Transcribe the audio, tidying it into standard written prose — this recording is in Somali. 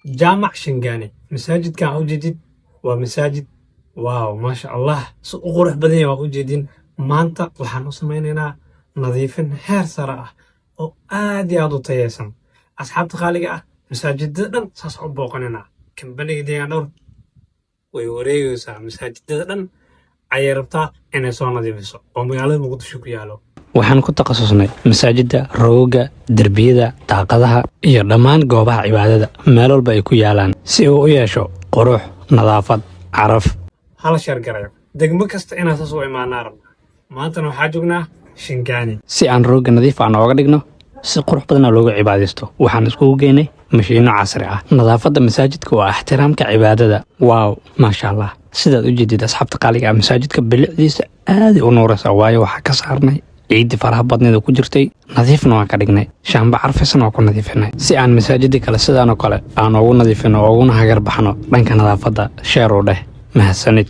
جامع شنقاني مساجد كان وجديد ومساجد واو ما شاء الله قروح بدني وجدين maanta waxaan u samaynaynaa nadiifin heer sare ah oo aad iyo aad u tayeysan asxaabta qaaliga ah masaajidada dhan saas u booqanaynaa kambaniga deegaan dhowr way wareegaysaa masaajidada dhan ayay rabtaa inay soo nadiifiso oo magaalada muqdisho ku yaalo waxaan ku takhasusnay masaajidda rooga derbiyada daaqadaha iyo dhammaan goobaha cibaadada meel walba ay ku yaalaan si uu u yeesho qurux nadaafad caraf hal shar garayo degmo kasta inaan saas u imaanaa rabnaa maantana waxaa joognaa shingaani si aan rooga nadiif aan ooga dhigno si qurux badan loogu cibaadaysto waxaan iskugu geynay mashiino casri ah nadaafadda masaajidka waa ixtiraamka cibaadada waaw maasha allah sidaad u jeedid asxaabta qaaliga ah masaajidka bilicdiisa aad u nuuraysa waayo waxaa ka saarnay ciidii faraha badneeda ku jirtay nadiifna waan ka dhignay shaamba carfaysan oo ku nadiifinay si aan masaajidda kale sidaan oo kale aan ugu nadiifino oo uguna hagar baxno dhanka nadaafadda sheer u dheh mahadsanid